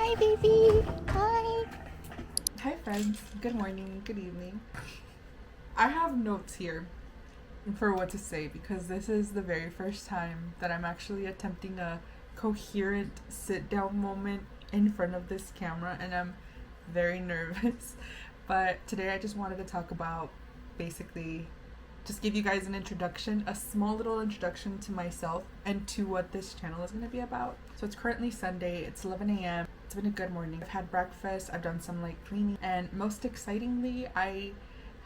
Hi, baby. Hi. Hi, friends. Good morning. Good evening. I have notes here for what to say because this is the very first time that I'm actually attempting a coherent sit down moment in front of this camera, and I'm very nervous. But today I just wanted to talk about basically just give you guys an introduction, a small little introduction to myself and to what this channel is going to be about. So it's currently Sunday, it's 11 a.m. It's been a good morning. I've had breakfast, I've done some like cleaning, and most excitingly, I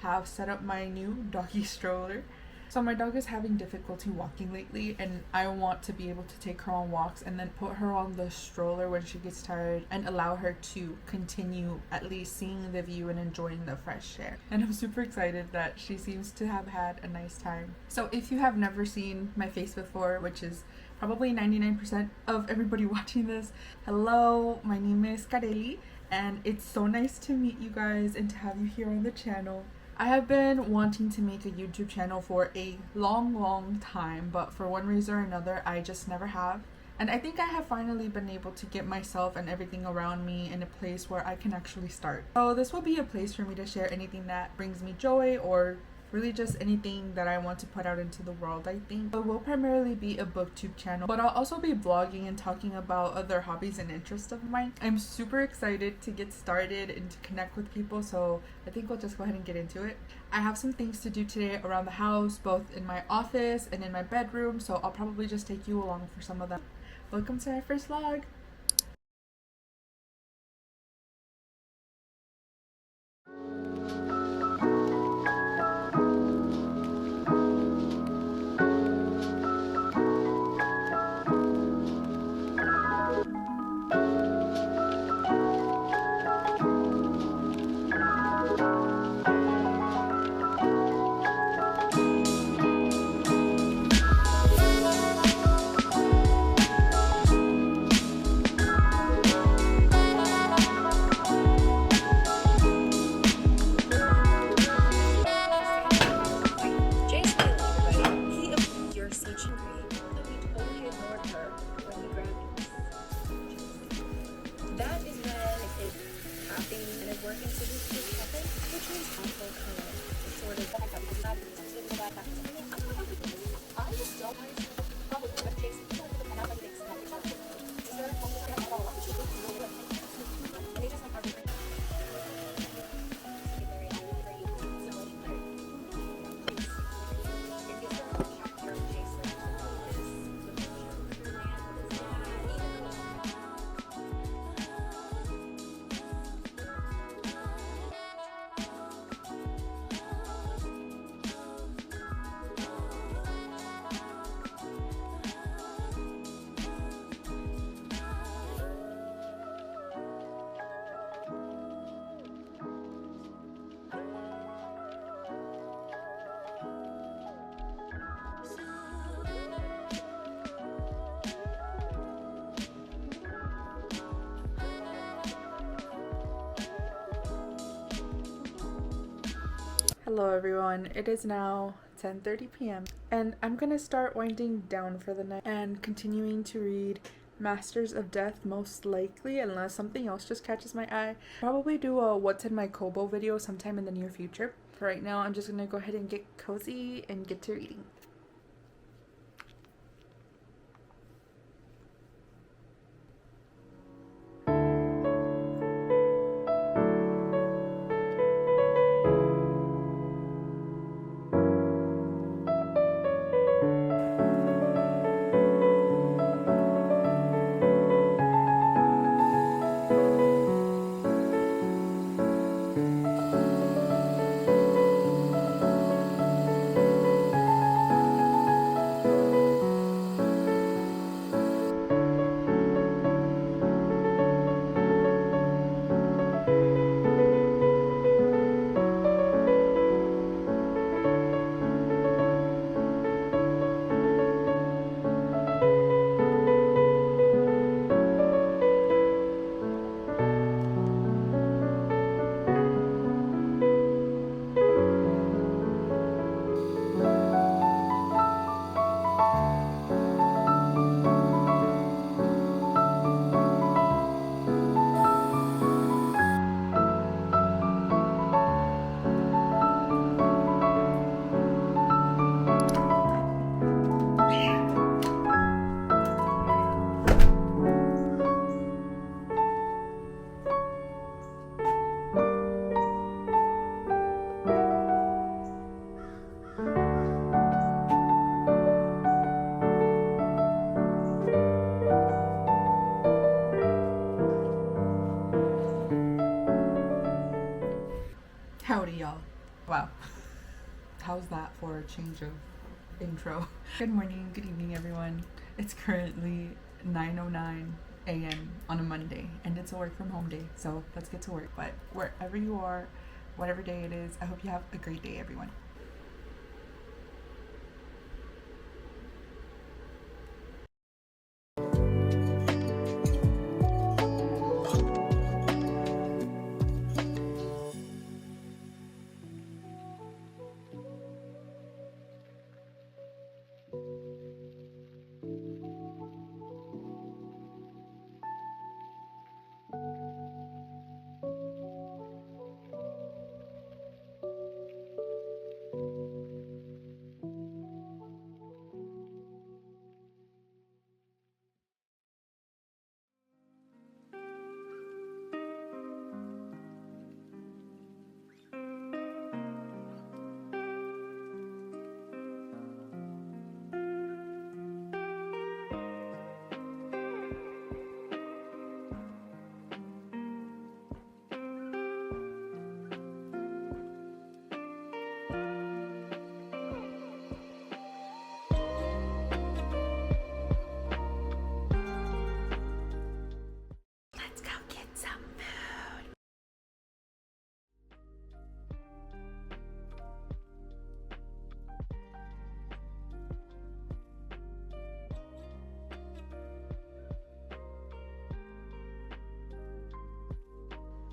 have set up my new doggy stroller. So my dog is having difficulty walking lately, and I want to be able to take her on walks and then put her on the stroller when she gets tired and allow her to continue at least seeing the view and enjoying the fresh air. And I'm super excited that she seems to have had a nice time. So if you have never seen my face before, which is probably 99% of everybody watching this, hello, my name is Kareli, and it's so nice to meet you guys and to have you here on the channel. I have been wanting to make a YouTube channel for a long time, but for one reason or another, I just never have. And I think I have finally been able to get myself and everything around me in a place where I can actually start. So this will be a place for me to share anything that brings me joy or really just anything that I want to put out into the world, I think. It will primarily be a booktube channel, but I'll also be vlogging and talking about other hobbies and interests of mine. I'm super excited to get started and to connect with people, so I think we'll just go ahead and get into it. I have some things to do today around the house, both in my office and in my bedroom, so I'll probably just take you along for some of them. Welcome to my first vlog! Hello everyone, it is now 10:30 p.m. and I'm gonna start winding down for the night and continuing to read Masters of Death, most likely, unless something else just catches my eye. Probably do a what's in my Kobo video sometime in the near future. For right now, I'm just gonna go ahead and get cozy and get to reading. Howdy, y'all. Wow. How's that for a change of intro? Good morning, good evening, everyone. It's currently 9:09 a.m. on a Monday, and it's a work from home day, so let's get to work. But wherever you are, whatever day it is, I hope you have a great day, everyone.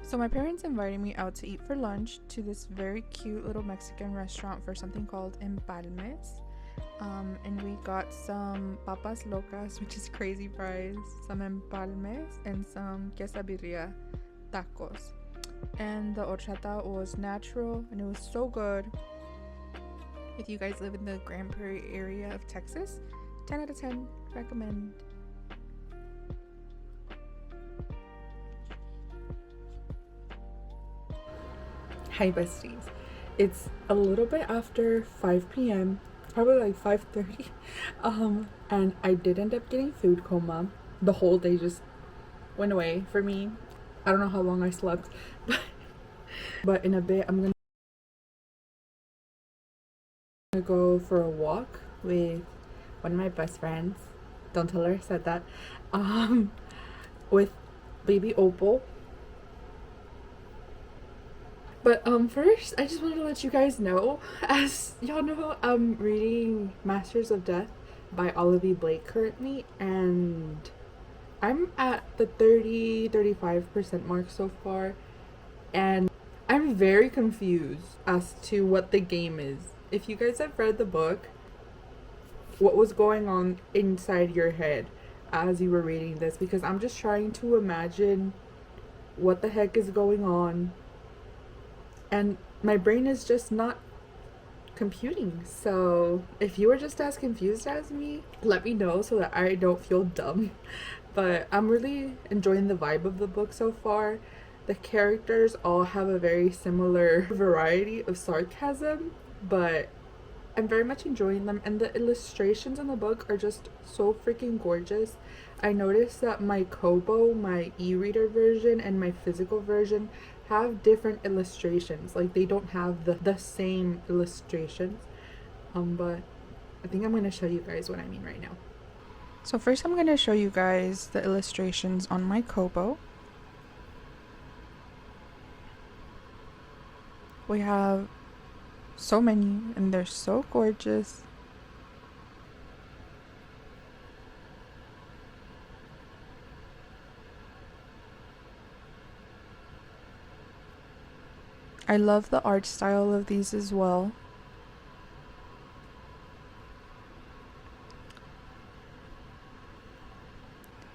So my parents invited me out to eat for lunch to this very cute little Mexican restaurant for something called Empalmes. And we got some papas locas, which is crazy fries, some empalmes, and some quesabirria tacos. And the horchata was natural and it was so good. If you guys live in the Grand Prairie area of Texas, 10 out of 10, recommend. Hi besties, it's a little bit after 5 p.m, probably like 5:30, and I did end up getting food coma. The whole day just went away for me. I don't know how long I slept, but in a bit I'm gonna go for a walk with one of my best friends. Don't tell her I said that. With baby Opal. But first, I just wanted to let you guys know, as y'all know, I'm reading Masters of Death by Olivia Blake currently, and I'm at the 35% mark so far, and I'm very confused as to what the game is. If you guys have read the book, what was going on inside your head as you were reading this, because I'm just trying to imagine what the heck is going on, and my brain is just not computing. So if you were just as confused as me, let me know so that I don't feel dumb. But I'm really enjoying the vibe of the book so far. The characters all have a very similar variety of sarcasm, but I'm very much enjoying them, and the illustrations in the book are just so freaking gorgeous. I noticed that my Kobo, my e-reader version, and my physical version have different illustrations. Like, they don't have the same illustrations. But I think I'm going to show you guys what I mean right now. So first I'm going to show you guys the illustrations on my Kobo. We have so many, and they're so gorgeous. I love the art style of these as well.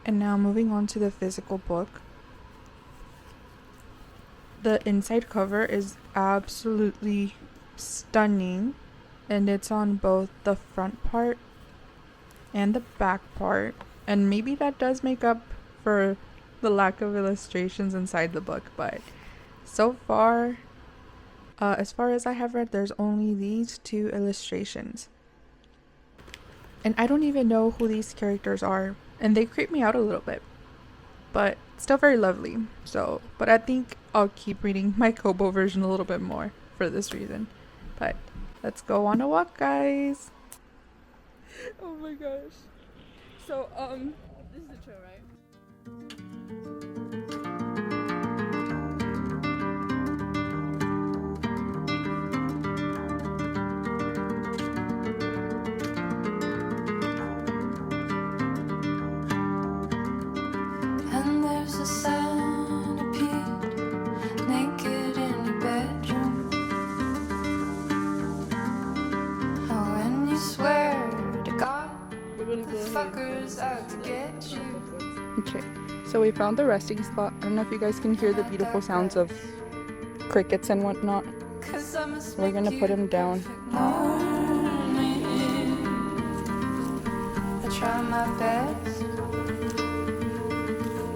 And now moving on to the physical book. The inside cover is absolutely stunning, and it's on both the front part and the back part, and maybe that does make up for the lack of illustrations inside the book, but so far, as far as I have read, there's only these two illustrations, and I don't even know who these characters are, and they creep me out a little bit, but still very lovely. So, but I think I'll keep reading my Kobo version a little bit more for this reason. But let's go on a walk, guys. Oh my gosh. So, this is the trail, right? And there's a centipede naked in your bedroom. Oh, and you swear to God, the fuckers out to get you. Okay, so we found the resting spot. I don't know if you guys can hear the beautiful sounds of crickets and whatnot. We're gonna put him down. I try my best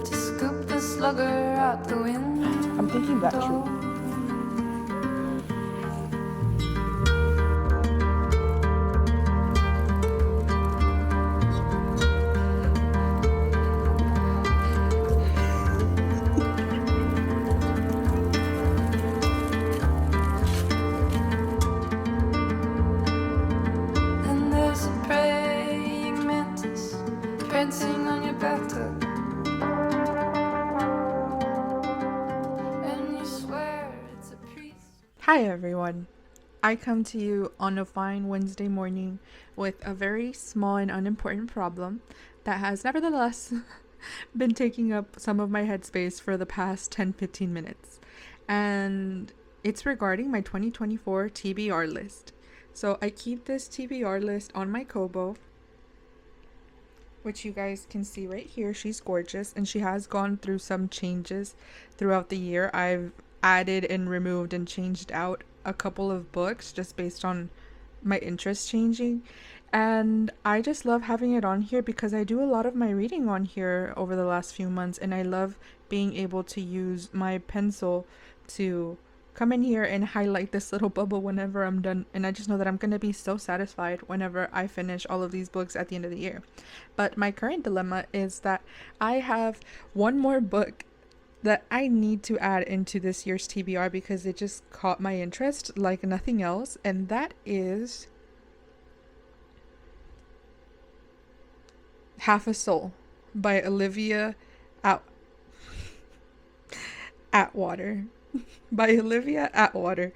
to scoop the slugger out the window. I'm thinking that true. And there's a praying mantis prancing on your bathtub. And you swear it's a priest. Hi everyone. I come to you on a fine Wednesday morning with a very small and unimportant problem that has nevertheless been taking up some of my headspace for the past 10-15 minutes. And it's regarding my 2024 TBR list. So I keep this TBR list on my Kobo, which you guys can see right here. She's gorgeous, and she has gone through some changes throughout the year. I've added and removed and changed out a couple of books just based on my interest changing, and I just love having it on here because I do a lot of my reading on here over the last few months, and I love being able to use my pencil to come in here and highlight this little bubble whenever I'm done, and I just know that I'm going to be so satisfied whenever I finish all of these books at the end of the year. But my current dilemma is that I have one more book that I need to add into this year's TBR because it just caught my interest like nothing else, and that is Half a Soul by Olivia Atwater. By Olivia Atwater.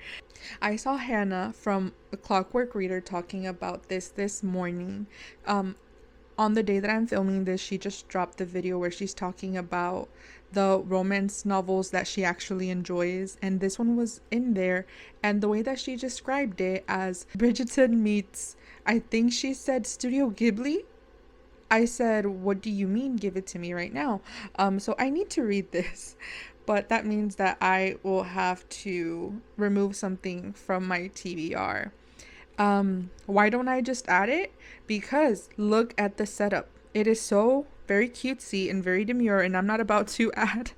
I saw Hannah from A Clockwork Reader talking about this morning. On the day that I'm filming this, she just dropped the video where she's talking about the romance novels that she actually enjoys, and this one was in there, and the way that she described it as Bridgerton meets, I think she said Studio Ghibli. I said, what do you mean give it to me right now? So I need to read this, but that means that I will have to remove something from my TBR. Why don't I just add it? Because look at the setup. It is so very cutesy and very demure, and I'm not about to add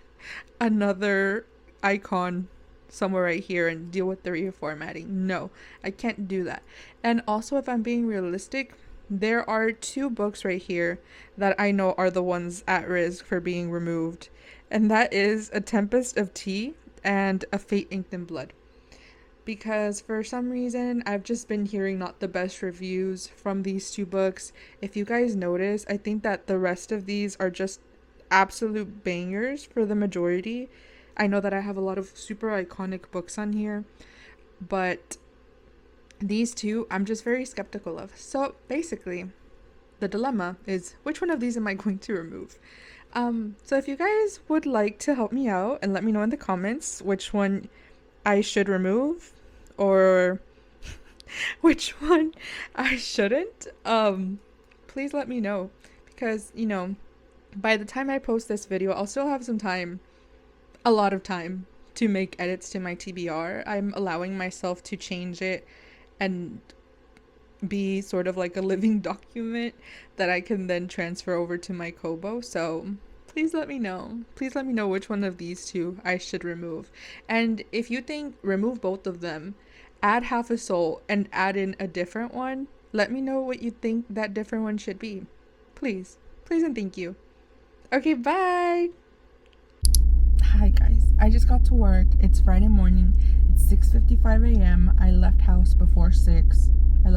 another icon somewhere right here and deal with the reformatting. No, I can't do that. And also, if I'm being realistic, there are 2 books right here that I know are the ones at risk for being removed, and that is A Tempest of Tea and A Fate Inked in Blood. Because for some reason I've just been hearing not the best reviews from these 2 books. If you guys notice, I think that the rest of these are just absolute bangers for the majority. I know that I have a lot of super iconic books on here, but these 2 I'm just very skeptical of. So basically, the dilemma is, which one of these am I going to remove? So if you guys would like to help me out and let me know in the comments which one I should remove or which one I shouldn't, please let me know, because by the time I post this video I'll still have some time, a lot of time, to make edits to my TBR. I'm allowing myself to change it and be sort of like a living document that I can then transfer over to my Kobo. So please let me know. Please let me know which one of these 2 I should remove. And if you think remove both of them, add Half a Soul and add in a different one, let me know what you think that different one should be. Please. Please and thank you. Okay, bye! Hi guys, I just got to work. It's Friday morning. It's 6:55 a.m. I left house before 6. I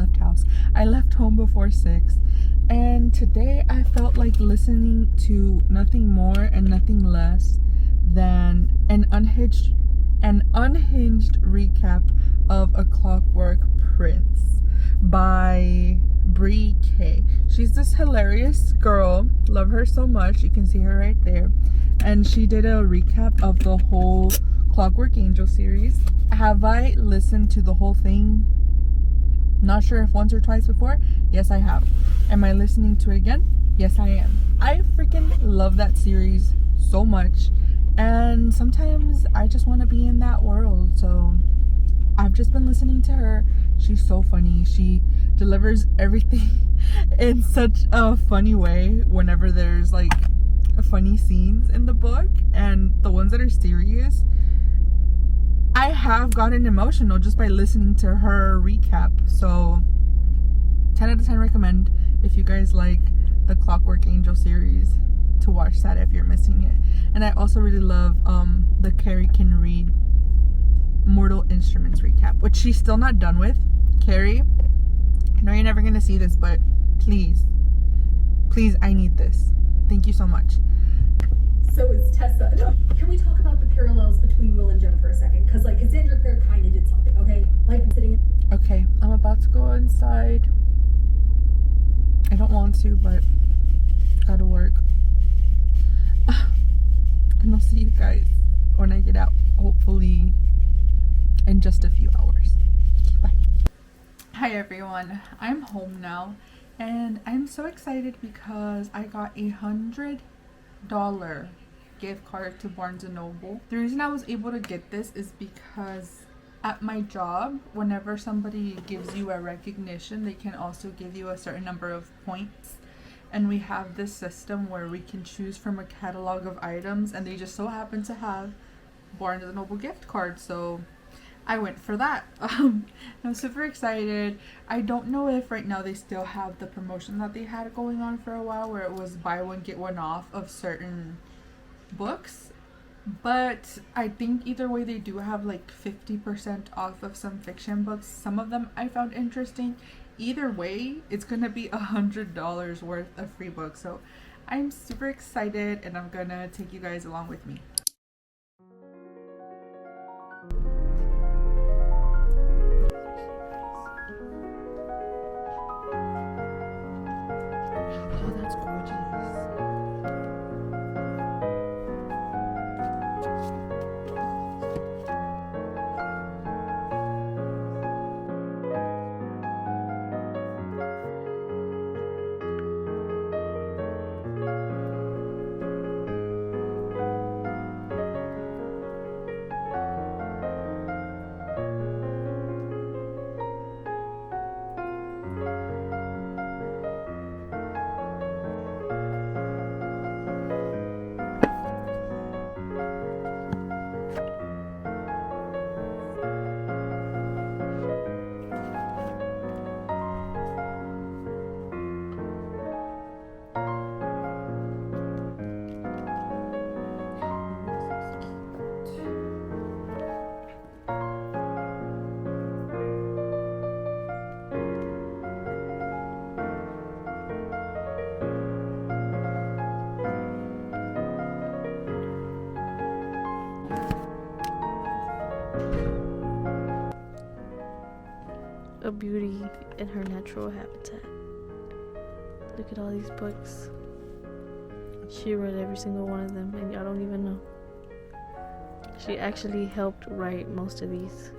left home before 6. And today I felt like listening to nothing more and nothing less than an unhinged recap of A Clockwork Prince by Brie K. She's this hilarious girl. Love her so much. You can see her right there. And she did a recap of the whole Clockwork Angel series. Have I listened to the whole thing? Not sure if once or twice before. Yes, I have. Am I listening to it again? Yes, I am. I freaking love that series so much. And sometimes I just want to be in that world. So I've just been listening to her. She's so funny. She delivers everything in such a funny way whenever there's like funny scenes in the book, and the ones that are serious, I have gotten emotional just by listening to her recap. So 10 out of 10 recommend if you guys like the Clockwork Angel series to watch that if you're missing it. And I also really love the Carrie Can Read Mortal Instruments recap, which she's still not done with. Carrie, I know you're never gonna see this, but please, I need this. Thank you so much. So is Tessa. No, can we talk about the parallels between Will and Jem for a second? Because like Cassandra Clare kind of did something, okay? Like sitting in. Okay, I'm about to go inside. I don't want to, but gotta work. And I'll see you guys when I get out, hopefully in just a few hours. Bye. Hi everyone, I'm home now, and I'm so excited because I got $100 gift card to Barnes & Noble. The reason I was able to get this is because at my job, whenever somebody gives you a recognition, they can also give you a certain number of points. And we have this system where we can choose from a catalog of items, and they just so happen to have Barnes & Noble gift cards, so I went for that. I'm super excited. I don't know if right now they still have the promotion that they had going on for a while where it was buy one get one off of certain books, but I think either way they do have like 50% off of some fiction books. Some of them I found interesting. Either way, it's gonna be $100 worth of free books, so I'm super excited and I'm gonna take you guys along with me. Oh, that's gorgeous. in her natural habitat. Look at all these books. She read every single one of them, and y'all don't even know. She actually helped write most of these.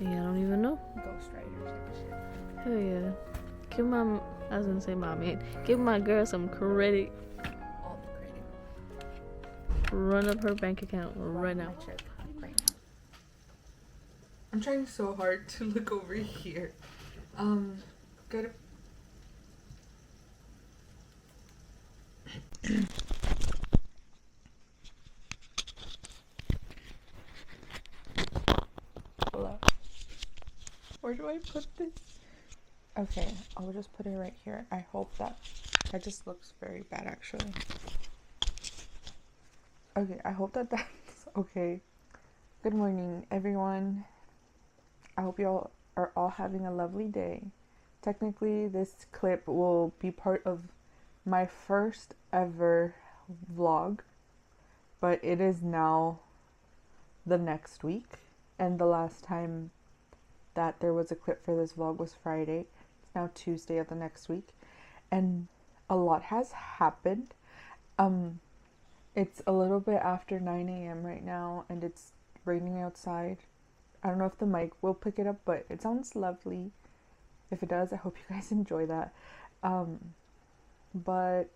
And y'all don't even know. Ghostwriters type of shit. Hell yeah. Give my, I was gonna say my man, give my girl some credit. All the credit. Run up her bank account right now. My check right now. I'm trying so hard to look over here. Good. Hello. Where do I put this? Okay, I'll just put it right here. I hope that just looks very bad actually. Okay, I hope that that's okay. Good morning, everyone. I hope y'all are all having a lovely day. Technically, this clip will be part of my first ever vlog, but it is now the next week, and the last time that there was a clip for this vlog was Friday. It's now Tuesday of the next week, and a lot has happened. It's a little bit after 9 a.m. right now, and it's raining outside. I don't know if the mic will pick it up, but it sounds lovely. If it does, I hope you guys enjoy that. But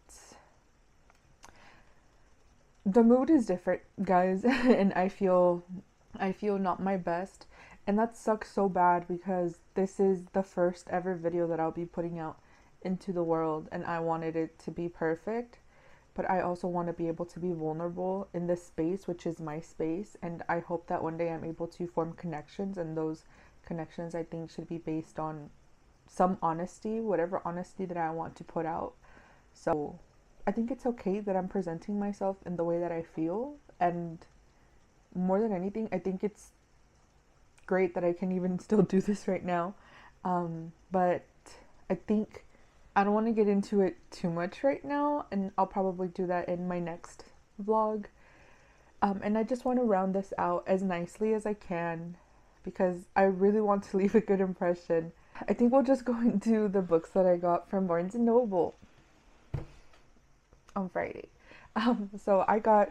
the mood is different, guys, and I feel not my best, and that sucks so bad because this is the first ever video that I'll be putting out into the world, and I wanted it to be perfect. But I also want to be able to be vulnerable in this space, which is my space. And I hope that one day I'm able to form connections. And those connections, I think, should be based on some honesty, whatever honesty that I want to put out. So I think it's okay that I'm presenting myself in the way that I feel. And more than anything, I think it's great that I can even still do this right now. But I think I don't want to get into it too much right now, and I'll probably do that in my next vlog. And I just want to round this out as nicely as I can because I really want to leave a good impression. I think we'll just go into the books that I got from Barnes & Noble on Friday. So I got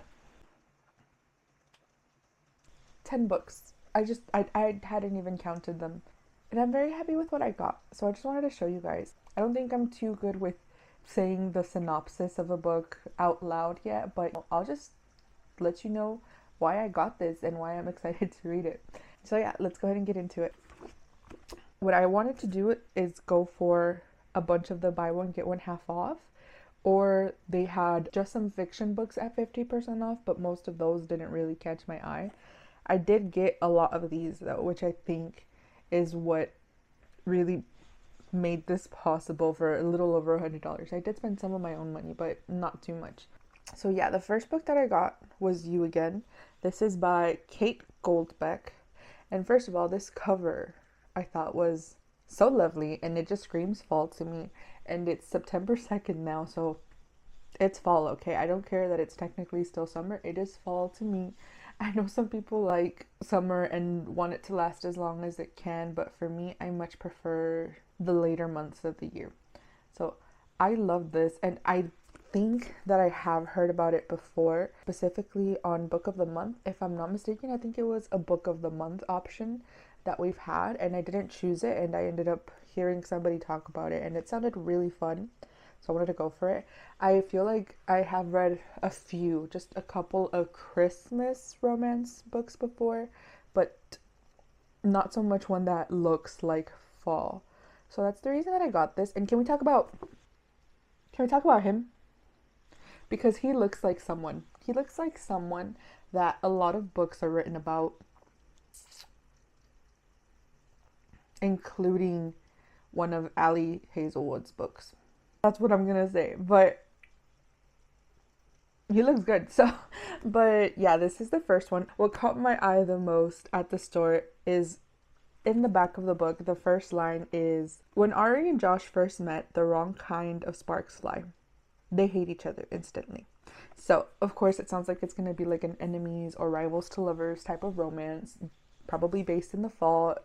10 books. I hadn't even counted them. And I'm very happy with what I got. So I just wanted to show you guys. I don't think I'm too good with saying the synopsis of a book out loud yet, but I'll just let you know why I got this and why I'm excited to read it. So yeah, let's go ahead and get into it. What I wanted to do is go for a bunch of the buy one get one half off, or they had just some fiction books at 50% off, but most of those didn't really catch my eye. I did get a lot of these though, which I think is what really made this possible for a little over $100. I did spend some of my own money, but not too much. So yeah, the first book that I got was You Again. This is by Kate Goldbeck. And first of all, this cover I thought was so lovely, and it just screams fall to me. And it's September 2nd now, so it's fall, okay? I don't care that it's technically still summer. It is fall to me. I know some people like summer and want it to last as long as it can, but for me, I much prefer the later months of the year. So I love this, and I think that I have heard about it before, specifically on Book of the Month. If I'm not mistaken, I think it was a Book of the Month option that we've had, and I didn't choose it, and I ended up hearing somebody talk about it, and it sounded really fun. So I wanted to go for it. I feel like I have read just a couple of Christmas romance books before, but not so much one that looks like fall. So that's the reason that I got this. And can we talk about him? Because he looks like someone. He looks like someone that a lot of books are written about, including one of Ali Hazelwood's books. That's what I'm gonna say, but he looks good. So, but yeah, this is the first one. What caught my eye the most at the store is in the back of the book. The first line is, when Ari and Josh first met, the wrong kind of sparks fly. They hate each other instantly. So, of course, it sounds like it's gonna be like an enemies or rivals to lovers type of romance, probably based in the fall.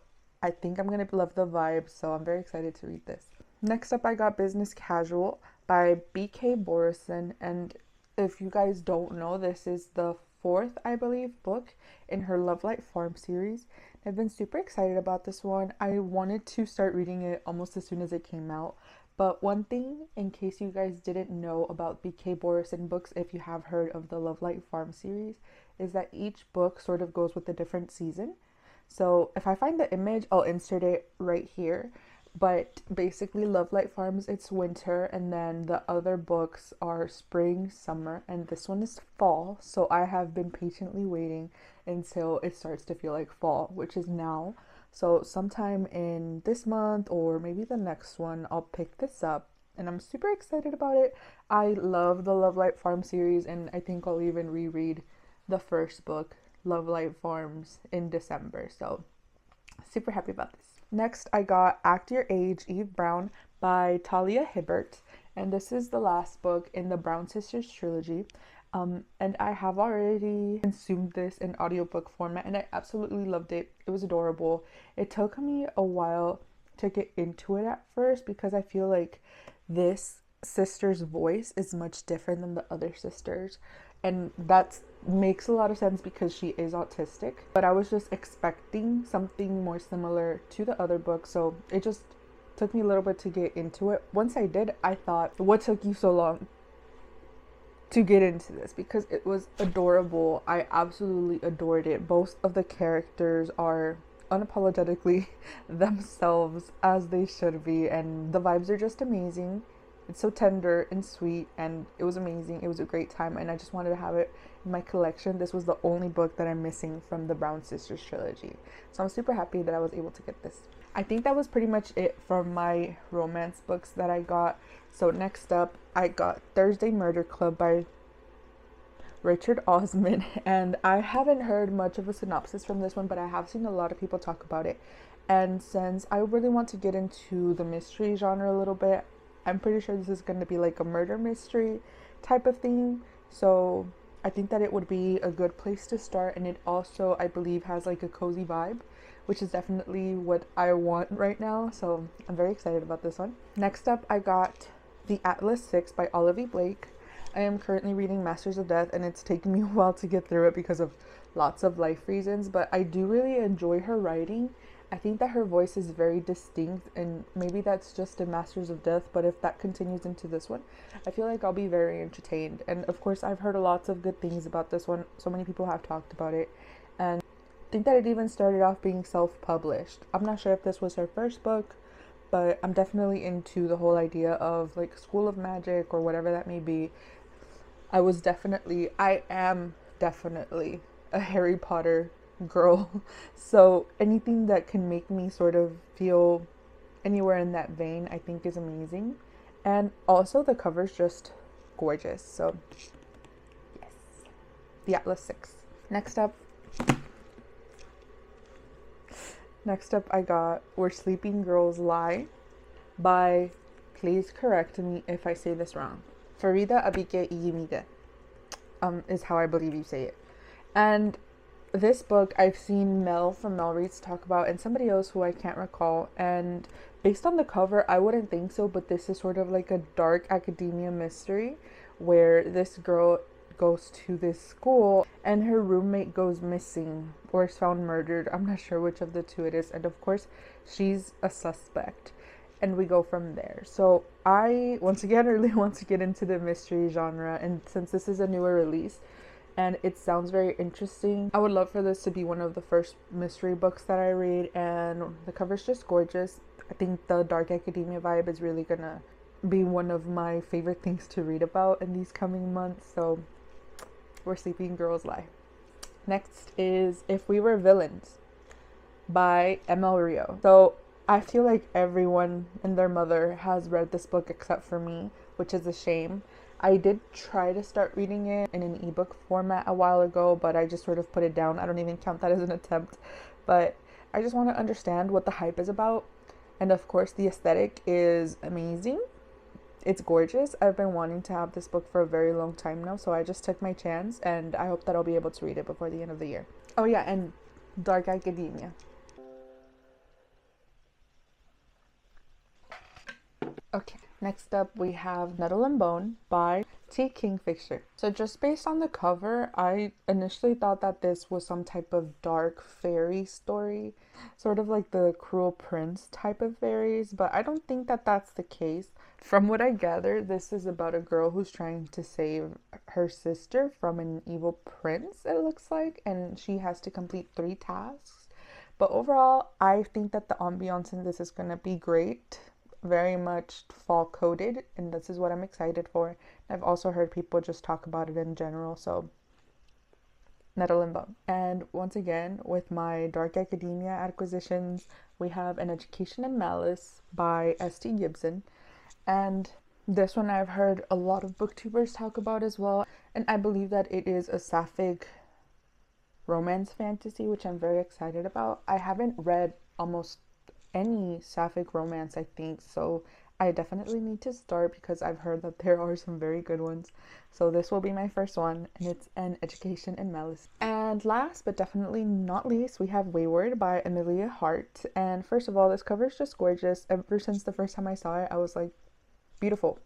I think I'm gonna love the vibe, so I'm very excited to read this. Next up, I got Business Casual by B.K. Borison, and if you guys don't know, this is the fourth, I believe, book in her Love Light Farm series. I've been super excited about this one. I wanted to start reading it almost as soon as it came out, but one thing, in case you guys didn't know about B.K. Borison books, if you have heard of the Love Light Farm series, is that each book sort of goes with a different season. So if I find the image, I'll insert it right here. But basically, Love Light Farms, it's winter, and then the other books are spring, summer, and this one is fall. So I have been patiently waiting until it starts to feel like fall, which is now. So sometime in this month or maybe the next one, I'll pick this up, and I'm super excited about it. I love the Love Light Farm series, and I think I'll even reread the first book, Love Light Farms, in December. So super happy about this. Next, I got Act Your Age, Eve Brown by Talia Hibbert, and this is the last book in the Brown Sisters trilogy. And I have already consumed this in audiobook format, and I absolutely loved it. It was adorable. It took me a while to get into it at first because I feel like this sister's voice is much different than the other sisters, and that makes a lot of sense because she is autistic, but I was just expecting something more similar to the other book, so it just took me a little bit to get into it. Once I did, I thought, what took you so long to get into this? Because it was adorable. I absolutely adored it. Both of the characters are unapologetically themselves, as they should be, and the vibes are just amazing. It's so tender and sweet, and it was amazing. It was a great time, and I just wanted to have it in my collection. This was the only book that I'm missing from the Brown Sisters trilogy, so I'm super happy that I was able to get this. I think that was pretty much it from my romance books that I got. So next up, I got Thursday Murder Club by Richard Osman, and I haven't heard much of a synopsis from this one, but I have seen a lot of people talk about it, and since I really want to get into the mystery genre a little bit, I'm pretty sure this is going to be like a murder mystery type of thing, so I think that it would be a good place to start. And it also, I believe, has like a cozy vibe, which is definitely what I want right now, so I'm very excited about this one. Next up, I got The Atlas 6 by Olivia Blake. I am currently reading Masters of Death, and it's taken me a while to get through it because of lots of life reasons, but I do really enjoy her writing. I think that her voice is very distinct, and maybe that's just in Masters of Death, but if that continues into this one, I feel like I'll be very entertained. And of course, I've heard lots of good things about this one. So many people have talked about it, and I think that it even started off being self-published. I'm not sure if this was her first book, but I'm definitely into the whole idea of like School of Magic or whatever that may be. I am definitely a Harry Potter girl, so anything that can make me sort of feel anywhere in that vein, I think is amazing. And also the cover's just gorgeous, so yes, The Atlas 6. Next up I got Where Sleeping Girls Lie by, please correct me if I say this wrong, Farida Abike Iyimide, is how I believe you say it. And this book I've seen Mel from Mel Reads talk about, and somebody else who I can't recall, and based on the cover I wouldn't think so, but this is sort of like a dark academia mystery where this girl goes to this school and her roommate goes missing or is found murdered. I'm not sure which of the two it is, and of course she's a suspect, and we go from there. So I once again really want to get into the mystery genre, and since this is a newer release and it sounds very interesting, I would love for this to be one of the first mystery books that I read, and the cover's just gorgeous. I think the dark academia vibe is really gonna be one of my favorite things to read about in these coming months, so Where Sleeping Girls Lie. Next is If We Were Villains by ML Rio. So I feel like everyone and their mother has read this book except for me, which is a shame. I did try to start reading it in an ebook format a while ago, but I just sort of put it down. I don't even count that as an attempt, but I just want to understand what the hype is about. And of course, the aesthetic is amazing. It's gorgeous. I've been wanting to have this book for a very long time now, so I just took my chance, and I hope that I'll be able to read it before the end of the year. Oh yeah, and dark academia. Okay, next up we have Nettle and Bone by T. Kingfisher. So just based on the cover, I initially thought that this was some type of dark fairy story, sort of like the Cruel Prince type of fairies, but I don't think that that's the case. From what I gather, this is about a girl who's trying to save her sister from an evil prince, it looks like, and she has to complete 3 tasks. But overall, I think that the ambiance in this is going to be great. Very much fall coded, and this is what I'm excited for. I've also heard people just talk about it in general, so Nettle and Bone. And once again, with my dark academia acquisitions, we have An Education in Malice by S.T. Gibson. And this one I've heard a lot of booktubers talk about as well, and I believe that it is a sapphic romance fantasy, which I'm very excited about. I haven't read almost any sapphic romance, I think, so I definitely need to start because I've heard that there are some very good ones. So this will be my first one, and it's An Education in Malice. And last but definitely not least, we have Wayward by Amelia Hart. And first of all, this cover is just gorgeous. Ever since the first time I saw it, I was like, beautiful.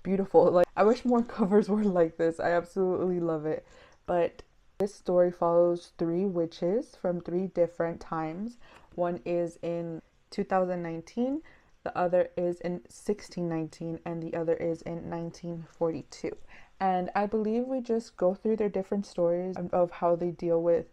Like, I wish more covers were like this. I absolutely love it. But this story follows 3 witches from 3 different times. One is in 2019, the other is in 1619, and the other is in 1942. And I believe we just go through their different stories of how they deal with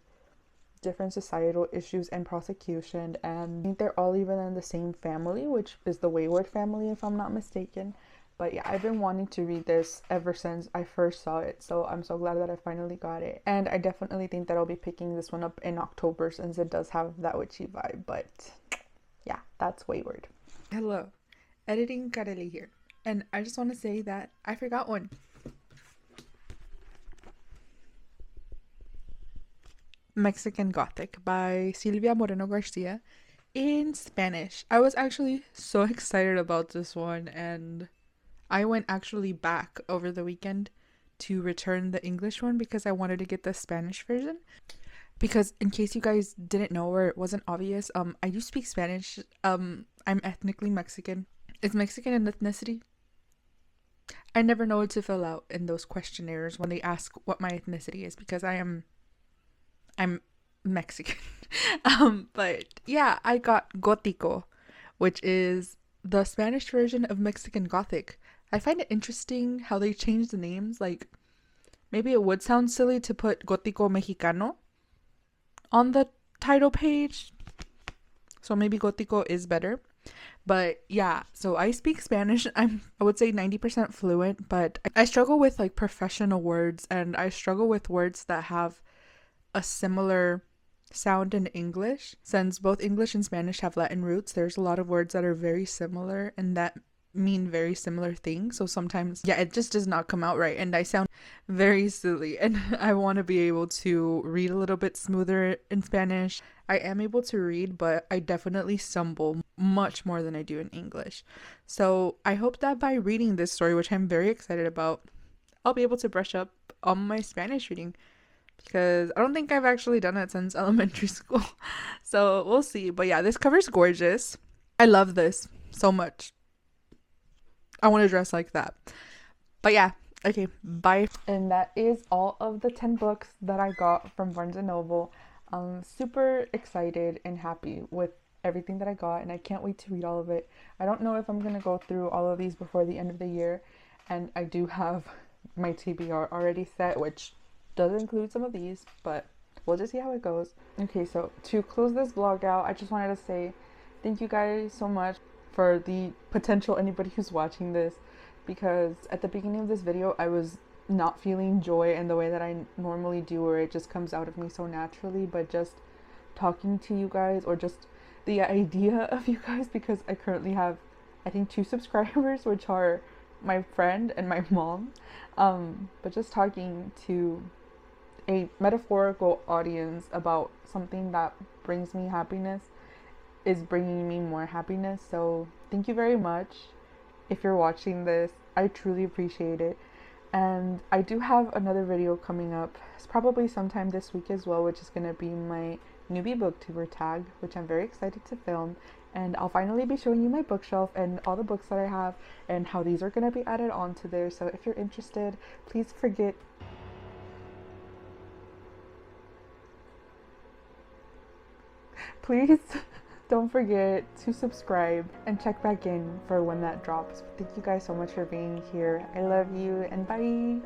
different societal issues and prosecution. And I think they're all even in the same family, which is the Wayward family, if I'm not mistaken. But yeah, I've been wanting to read this ever since I first saw it, so I'm so glad that I finally got it. And I definitely think that I'll be picking this one up in October since it does have that witchy vibe. But yeah, that's Wayward. Hello, Editing Kareli here. And I just want to say that I forgot one. Mexican Gothic by Silvia Moreno Garcia in Spanish. I was actually so excited about this one, and I went actually back over the weekend to return the English one because I wanted to get the Spanish version. Because in case you guys didn't know or it wasn't obvious, I do speak Spanish. I'm ethnically Mexican. Is Mexican an ethnicity? I never know what to fill out in those questionnaires when they ask what my ethnicity is because I'm Mexican. But yeah, I got Gótico, which is the Spanish version of Mexican Gothic. I find it interesting how they changed the names. Like, maybe it would sound silly to put Gótico Mexicano on the title page, so maybe Gótico is better. But yeah, so I speak Spanish. I would say 90% fluent, but I struggle with like professional words, and I struggle with words that have a similar sound in English. Since both English and Spanish have Latin roots, there's a lot of words that are very similar and that mean very similar things. So sometimes, yeah, it just does not come out right, and I sound very silly, and I want to be able to read a little bit smoother in Spanish. I am able to read, but I definitely stumble much more than I do in English. So I hope that by reading this story, which I'm very excited about, I'll be able to brush up on my Spanish reading, because I don't think I've actually done it since elementary school. So we'll see. But yeah, this cover's gorgeous. I love this so much. I want to dress like that. But yeah, okay, bye. And that is all of the 10 books that I got from Barnes & Noble. I'm super excited and happy with everything that I got, and I can't wait to read all of it. I don't know if I'm going to go through all of these before the end of the year, and I do have my TBR already set, which does include some of these, but we'll just see how it goes. Okay, so to close this vlog out, I just wanted to say thank you guys so much for the potential anybody who's watching this, because at the beginning of this video I was not feeling joy in the way that I normally do, where it just comes out of me so naturally. But just talking to you guys, or just the idea of you guys, because I currently have I think 2 subscribers, which are my friend and my mom, but just talking to a metaphorical audience about something that brings me happiness is bringing me more happiness. So thank you very much if you're watching this. I truly appreciate it. And I do have another video coming up. It's probably sometime this week as well, which is going to be my newbie booktuber tag, which I'm very excited to film. And I'll finally be showing you my bookshelf and all the books that I have and how these are going to be added onto there. So if you're interested, please don't forget to subscribe and check back in for when that drops. Thank you guys so much for being here. I love you and bye.